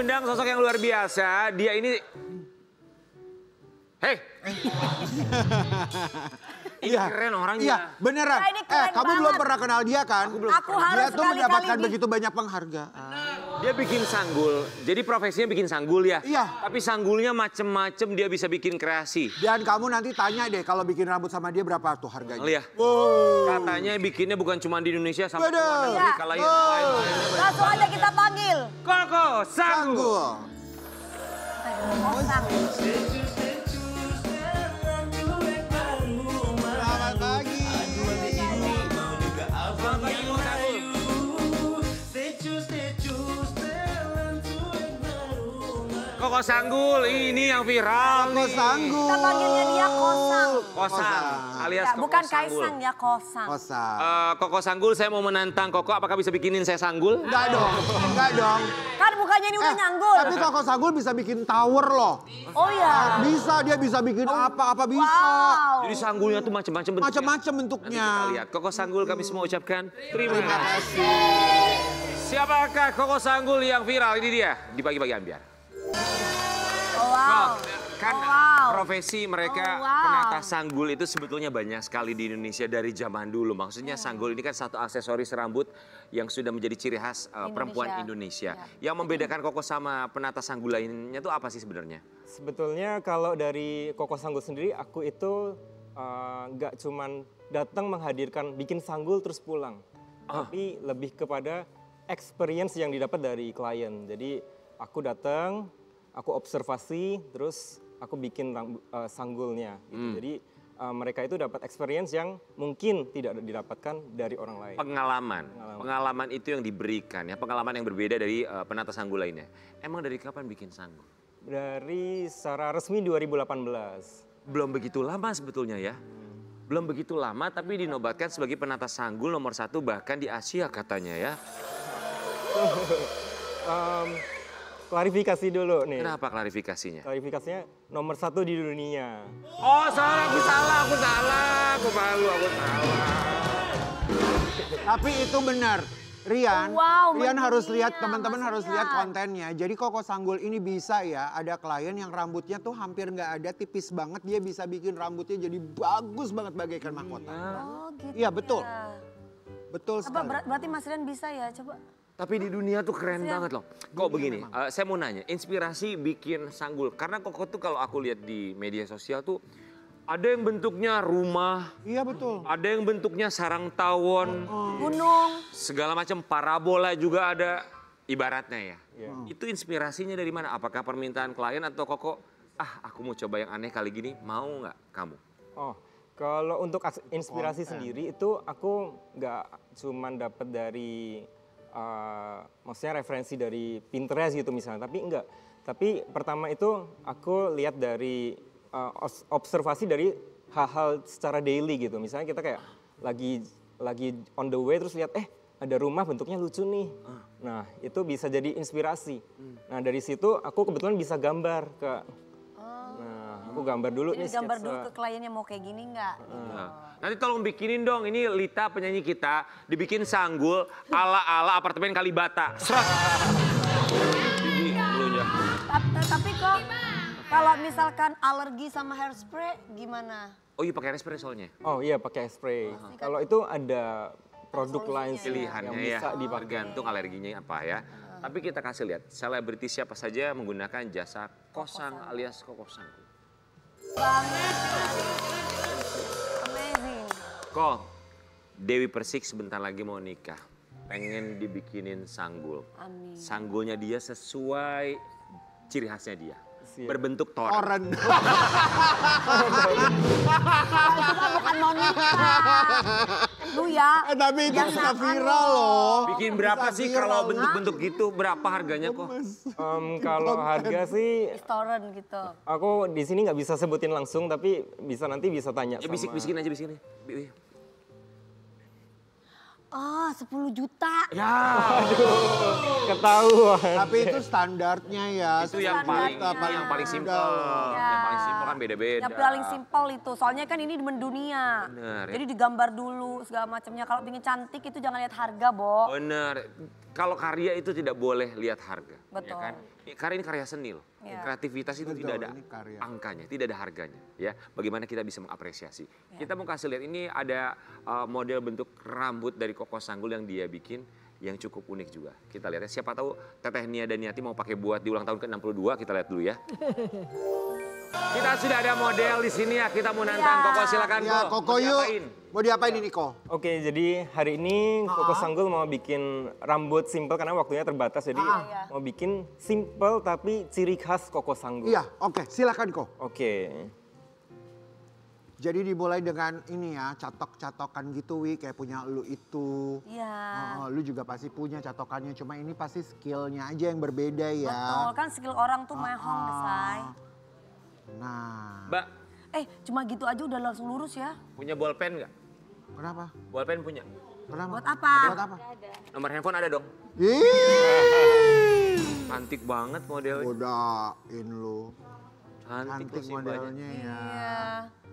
mengundang sosok yang luar biasa. Dia ini... Hei! Ini keren orangnya. Iya, beneran. Ya, ini keren Kamu belum banget. pernah kenal dia kan? Aku harus Dia tuh sekali-kali mendapatkan nih. begitu banyak penghargaan. Dia bikin sanggul. Jadi profesinya bikin sanggul ya? Iya. Tapi sanggulnya macem-macem dia bisa bikin kreasi. Dan kamu nanti tanya deh kalau bikin rambut sama dia berapa tuh harganya. Lihat. Wow. Katanya bikinnya bukan cuma di Indonesia, sampai Bener. luar negeri. Iya. Kalau yang lain-lain. Langsung aja kita panggil. Koko Sanggul. Sanggul. Selamat pagi. Koko Sanggul, ini yang viral Koko nih. Sanggul. Kita panggilnya dia Kosang. Kosang, alias Ya, Koko bukan Sanggul. Kaisang ya, Kosang. Kosang. Koko Sanggul, saya mau menantang Koko, apakah bisa bikinin saya sanggul? Enggak dong, enggak dong. Kan bukannya ini udah nyanggul. Tapi Koko Sanggul bisa bikin tower loh. Oh iya. Bisa, dia bisa bikin apa-apa bisa. Wow. Jadi sanggulnya tuh macam-macam bentuknya. Macam-macam Nanti bentuknya. kita lihat. Koko Sanggul kami semua ucapkan terima Terima kasih. kasih. Siapakah Koko Sanggul yang viral? Ini dia, di pagi-pagi ambiar. Oh, wow. Kan Oh, wow. profesi mereka Oh, wow. penata sanggul itu sebetulnya banyak sekali di Indonesia dari zaman dulu. Maksudnya sanggul ini kan satu aksesoris rambut yang sudah menjadi ciri khas perempuan Indonesia. Yang membedakan Koko sama penata sanggul lainnya itu apa sih sebenarnya? Sebetulnya kalau dari Koko Sanggul sendiri, aku itu nggak cuman datang menghadirkan bikin sanggul terus pulang. Tapi lebih kepada experience yang didapat dari klien. Jadi aku datang, aku observasi, terus aku bikin sanggulnya. Gitu. Jadi mereka itu dapat experience yang mungkin tidak didapatkan dari orang lain. Pengalaman itu yang diberikan ya, pengalaman yang berbeda dari penata sanggul lainnya. Emang dari kapan bikin sanggul? Dari secara resmi 2018. Belum begitu lama sebetulnya ya. Belum begitu lama tapi dinobatkan sebagai penata sanggul nomor 1 bahkan di Asia katanya ya. Klarifikasi dulu nih. Kenapa klarifikasinya? Klarifikasinya nomor 1 di dunia. Oh salah, aku salah. Aku malu, aku salah. Tapi itu benar. Rian, Wow, Rian harus mendunia, lihat, teman-teman Mas harus Rian. lihat kontennya. Jadi Koko Sanggul ini bisa ya, ada klien yang rambutnya tuh hampir nggak ada, tipis banget. Dia bisa bikin rambutnya jadi bagus banget bagaikan mahkota. Oh gitu. Iya betul, ya. betul Apa sekali. berarti Mas Rian bisa ya? Coba. Tapi di dunia tuh keren banget loh. Kok begini, saya mau nanya, inspirasi bikin sanggul. Karena Koko tuh kalau aku lihat di media sosial tuh, ada yang bentuknya rumah, Iya betul. ada yang bentuknya sarang tawon, Gunung. segala macam parabola juga ada ibaratnya ya. Iya. Itu inspirasinya dari mana? Apakah permintaan klien atau Koko, aku mau coba yang aneh kali gini, mau nggak kamu? Oh, kalau untuk inspirasi sendiri itu aku nggak cuman dapat dari maksudnya referensi dari Pinterest gitu misalnya, tapi enggak. Tapi pertama itu aku lihat dari observasi dari hal-hal secara daily gitu. Misalnya kita kayak lagi on the way terus lihat ada rumah bentuknya lucu nih. Nah, itu bisa jadi inspirasi. Nah, dari situ aku kebetulan bisa gambar ke Nah, aku gambar dulu Jadi nih gambar sketsa. dulu ke kliennya mau kayak gini nggak? Nah, nanti tolong bikinin dong, ini Lita penyanyi kita, dibikin sanggul ala-ala apartemen Kalibata. Serat. Tinggi, melunjak. Tapi kok kalau misalkan alergi sama hairspray gimana? Oh iya pakai hairspray soalnya. Oh iya pakai spray. Kalau itu ada produk lain sih Pilihannya yang ya, bisa dipakai. tergantung alerginya apa ya. Tapi kita kasih lihat, selebriti siapa saja menggunakan jasa Kosang alias Koko Sanggul. Banget. Amazing. Kok, Dewi Persik sebentar lagi mau nikah. Pengen dibikinin sanggul. Amin. Sanggulnya dia sesuai ciri khasnya dia. Siap. Berbentuk toren. Oren. Itu mah bukan mau nikah. Lu ya. Tapi itu Yang bisa makan viral lo. loh. Bikin berapa Bisa sih viral. kalau bentuk-bentuk gitu? Berapa harganya kok? Kalau harga sih Restoran gitu. aku di sini nggak bisa sebutin langsung tapi nanti bisa tanya Ya sama. bisik-bisikin aja bisikin. Ah, 10 juta. Ya. ketahuan. Tapi itu standarnya ya. Itu yang paling standarnya. yang paling simpel. Iya. Yang paling simpel kan beda-beda. Yang paling simpel itu, soalnya kan ini mendunia. Bener, ya. Jadi digambar dulu segala macamnya. Kalau pengen cantik itu jangan lihat harga, Bo. Bener. Kalau karya itu tidak boleh lihat harga. Betul. Ya kan? Karya ini karya seni loh. Iya. Kreativitas itu Betul, tidak ada ini karya. angkanya, tidak ada harganya. Ya, bagaimana kita bisa mengapresiasi. Kita mau kasih lihat ini ada model bentuk rambut dari Koko Sanggul yang dia bikin yang cukup unik juga. Kita lihat ya. Siapa tahu Teteh Nia dan Niati mau pakai buat di ulang tahun ke-62. Kita lihat dulu ya. Kita sudah ada model di sini ya. Kita mau nantang Koko, silakan Ya, Koko Mau yuk. diapain? Mau diapain ini, Ko? Oke, jadi hari ini Koko Sanggul mau bikin rambut simple karena waktunya terbatas. Jadi mau bikin simple tapi ciri khas Koko Sanggul. Iya, oke. Silakan, Ko. Oke. Jadi dimulai dengan ini ya, catok-catokan gitu, Wi. Kayak punya lu itu. Iya. Lu juga pasti punya catokannya. Cuma ini pasti skillnya aja yang berbeda ya. Betul, kan skill orang tuh mehong, Say. Nah, Mbak, Cuma gitu aja udah langsung lurus ya. punya bolpen nggak? kenapa? Bolpen punya. Kenapa? Buat apa? Buat apa? Nomor handphone ada dong. Ih, Cantik banget modelnya. godain lu. Cantik Cantik sih banyak. modelnya ya. Iya.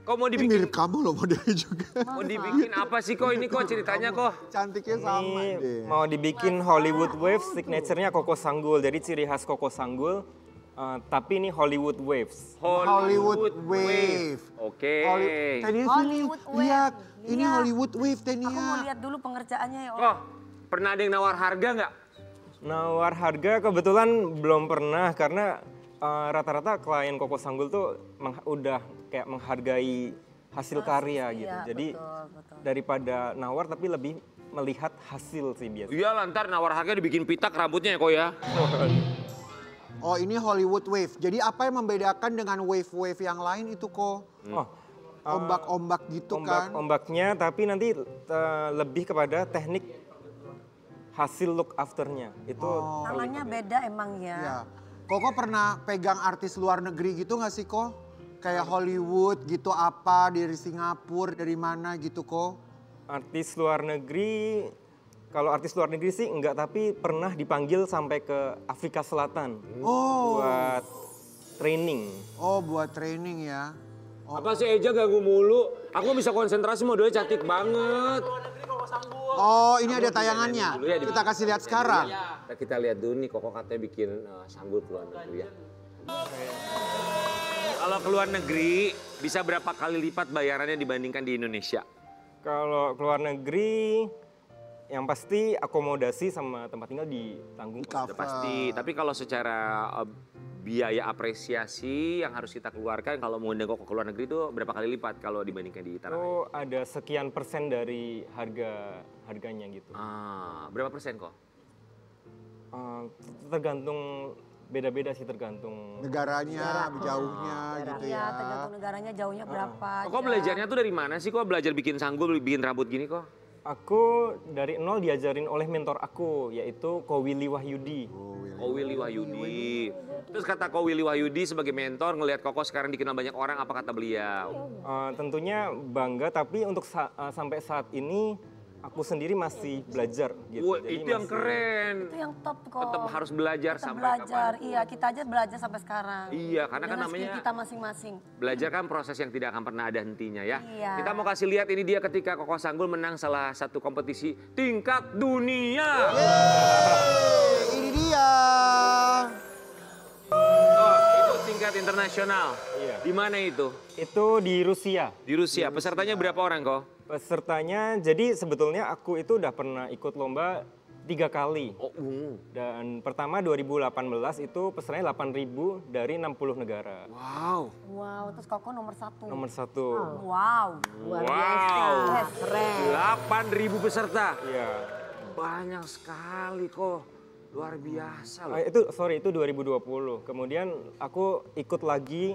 Kok mau Ini dibikin? mirip kamu loh modelnya juga. Mau dibikin apa sih kok ini kok ceritanya kok? Cantiknya sama Ini deh. mau dibikin Hollywood Waves, signature-nya Koko Sanggul. Jadi ciri khas Koko Sanggul, tapi ini Hollywood Waves. Hollywood Wave. Oke. Tania sini. Hollywood Wave. Iya, ini Iya. Hollywood Wave Aku mau Tania. lihat dulu pengerjaannya ya, Om. Kok pernah ada yang nawar harga nggak? Nawar harga kebetulan belum pernah karena rata-rata klien Koko Sanggul tuh udah kayak menghargai hasil karya gitu. Iya, Jadi betul. daripada nawar tapi lebih melihat hasil sih biasa. Iya lantar nawar harga dibikin pitak rambutnya ya kok ya. Oh, ini Hollywood Wave. Jadi apa yang membedakan dengan wave-wave yang lain itu kok? Oh, Ombak-ombak gitu kan? ombak-ombaknya tapi nanti lebih kepada teknik hasil look afternya. Itu Tangannya beda emang ya. Iya. Koko pernah pegang artis luar negeri gitu gak sih kok? Kayak Hollywood gitu apa, dari Singapura, dari mana gitu kok? artis luar negeri. Kalau artis luar negeri sih enggak, tapi pernah dipanggil sampai ke Afrika Selatan Oh, buat training. oh buat training ya. Apa sih Eja ganggu mulu? Aku bisa konsentrasi modelnya cantik banget. Oh, ini ada tayangannya. Dulu ya, Kita kasih lihat sekarang. Kita lihat dulu nih Koko katanya bikin sanggul keluar negeri ya. Kalau keluar negeri bisa berapa kali lipat bayarannya dibandingkan di Indonesia? Kalau keluar negeri, yang pasti akomodasi sama tempat tinggal ditanggung. Cover. Udah pasti. Tapi kalau secara biaya apresiasi yang harus kita keluarkan kalau mau undang Koko ke luar negeri itu berapa kali lipat kalau dibandingkan di tanah air? Itu ada sekian persen dari harganya gitu. Berapa persen kok? Tergantung beda-beda sih, tergantung. Negaranya, jauhnya gitu Iya, ya. tergantung negaranya jauhnya berapa. Kok belajarnya tuh dari mana sih kok belajar bikin sanggul, bikin rambut gini kok? Aku dari nol diajarin oleh mentor aku, yaitu Ko Willy Wahyudi. Ko Willy Wahyudi. Terus kata Ko Willy Wahyudi sebagai mentor ngelihat Koko sekarang dikenal banyak orang, apa kata beliau? Tentunya bangga, tapi untuk sampai saat ini aku sendiri masih belajar gitu. Wah, Jadi itu yang masih- keren. Itu yang top kok. Tetap harus belajar Tetap sampai belajar. kapan? Iya, kita aja belajar sampai sekarang. Iya, karena kan Dengan skill namanya kita masing-masing. belajar kan proses yang tidak akan pernah ada hentinya ya. Iya. Kita mau kasih lihat ini dia ketika Koko Sanggul menang salah satu kompetisi tingkat dunia. Ini dia. Oh, itu tingkat internasional. Iya. Di mana itu? Itu di Rusia. Di Rusia. Pesertanya berapa orang kok? Pesertanya, jadi sebetulnya aku itu udah pernah ikut lomba 3 kali. Oh, Dan pertama 2018 itu pesertanya 8.000 dari 60 negara. wow. Wow, terus Koko nomor 1. Nomor 1. Wow. Wow. Keren. 8.000 peserta. Iya. Banyak sekali kok. Luar biasa loh. Itu 2020. Kemudian aku ikut lagi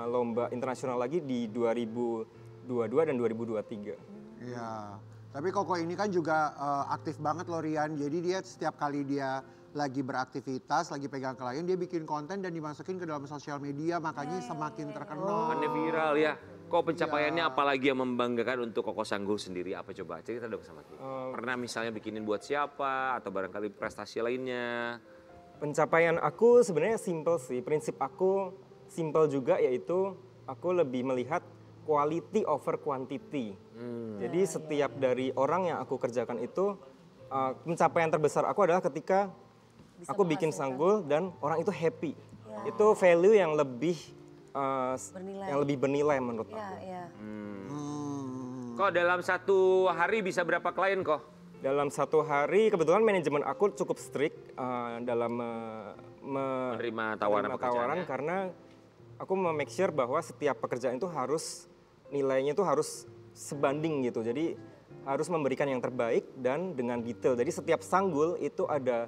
lomba internasional lagi di 2022 dan 2023. Iya. Tapi Koko ini kan juga aktif banget loh Rian. Jadi dia setiap kali dia lagi beraktivitas, lagi pegang klien, dia bikin konten dan dimasukin ke dalam sosial media. Makanya semakin terkenal. Makanya viral ya. Kok pencapaiannya apalagi yang membanggakan untuk Koko Sanggul sendiri? Apa coba? Cerita dong sama kita. Pernah misalnya bikinin buat siapa atau barangkali prestasi lainnya? Pencapaian aku sebenarnya simple sih. Prinsip aku simple juga, yaitu aku lebih melihat quality over quantity. Jadi setiap dari orang yang aku kerjakan itu, pencapaian terbesar aku adalah ketika aku bikin sanggul dan orang itu happy. Itu value yang lebih bernilai menurut aku. Kok dalam satu hari bisa berapa klien kok? Dalam satu hari kebetulan manajemen aku cukup strict dalam Menerima tawaran pekerjaan, ya? karena aku make sure bahwa setiap pekerjaan itu harus nilainya itu harus sebanding gitu. Jadi harus memberikan yang terbaik dan dengan detail. Jadi setiap sanggul itu ada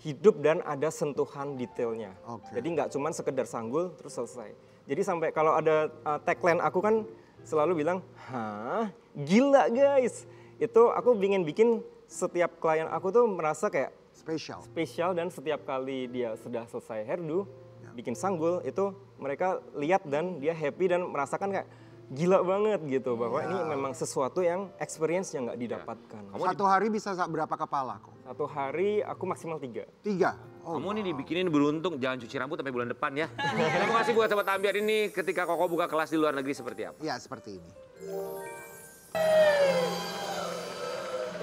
hidup dan ada sentuhan detailnya. Jadi nggak cuma sekedar sanggul terus selesai. Jadi sampai kalau ada tagline aku kan selalu bilang, hah gila guys. Itu aku ingin bikin setiap klien aku tuh merasa kayak spesial dan setiap kali dia sudah selesai hairdo, bikin sanggul itu mereka lihat dan dia happy dan merasakan kayak gila banget gitu bahwa ini memang sesuatu yang experience yang nggak didapatkan. Satu hari bisa berapa kepala kok? Satu hari aku maksimal 3. 3? Kamu nih dibikinin beruntung, jangan cuci rambut sampai bulan depan ya. Terima kasih buat Sobat Ambiar ini ketika Koko buka kelas di luar negeri seperti apa? Ya seperti ini.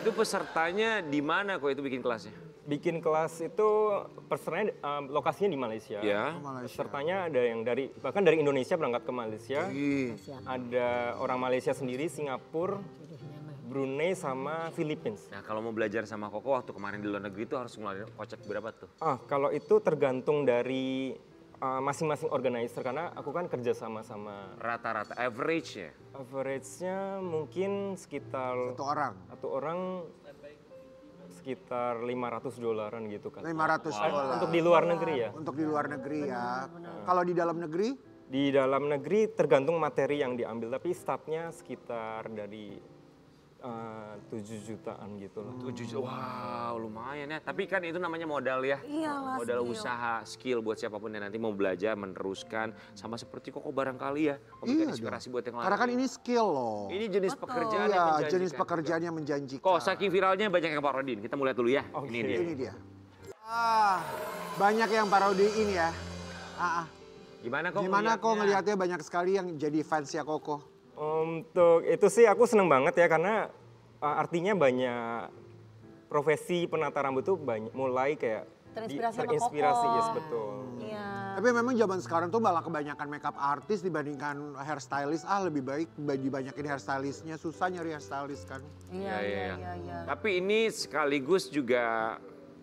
Itu pesertanya di mana kok itu bikin kelasnya? Bikin kelas itu pesertanya lokasinya di Malaysia. Ya. Pesertanya ada yang bahkan dari Indonesia berangkat ke Malaysia. Ada orang Malaysia sendiri, Singapura, Brunei sama Philippines. Nah kalau mau belajar sama Koko waktu kemarin di luar negeri itu harus ngeluarin kocek berapa tuh? Kalau itu tergantung dari masing-masing organizer karena aku kan kerja sama. Rata-rata average ya? Average-nya mungkin sekitar satu orang sekitar $500 gitu kan. $500. Untuk di luar negeri ya. Untuk di luar negeri ya. Kalau di dalam negeri? Di dalam negeri tergantung materi yang diambil, tapi startnya sekitar dari 7 jutaan gitu lah. 7 juta, wow lumayan ya. Tapi kan itu namanya modal ya. Iyalah, modal usaha, skill buat siapapun yang nanti mau belajar, meneruskan. Sama seperti Koko barangkali ya. Memberikan inspirasi buat yang lain. Karena kan ini skill loh. Ini jenis pekerjaan yang Iya, menjanjikan. jenis pekerjaan yang menjanjikan. Kok saking viralnya banyak yang parodin. Kita mulai dulu ya. Oke. Ini dia. Ini dia. Banyak yang parodiin ya. Gimana kok ngelihatnya banyak sekali yang jadi fansnya Koko? Untuk itu sih aku seneng banget ya karena artinya banyak profesi penata rambut tuh mulai kayak Terinspirasi yes betul. Iya. Tapi memang zaman sekarang tuh malah kebanyakan makeup artis dibandingkan hairstylist. Lebih baik dibanyakin hairstylistnya, susah nyari hairstylist kan. Iya. Tapi ini sekaligus juga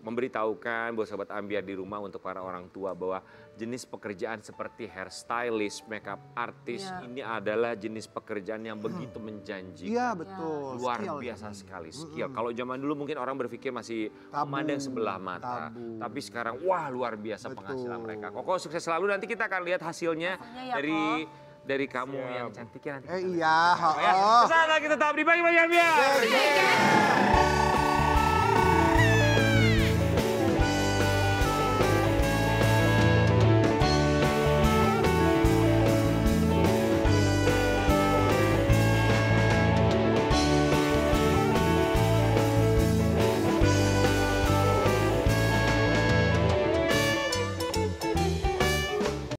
memberitahukan buat Sobat Ambiar di rumah untuk para orang tua bahwa jenis pekerjaan seperti hairstylist, makeup artist ini adalah jenis pekerjaan yang begitu menjanjikan. Iya betul. Luar biasa sekali skill. Kalau zaman dulu mungkin orang berpikir masih memandang sebelah mata. Tapi sekarang wah luar biasa penghasilan mereka. Koko sukses selalu, nanti kita akan lihat hasilnya dari kamu yang cantik ya nanti. Iya. Kesana kita tetap di Bagi-Bagi Ambiar.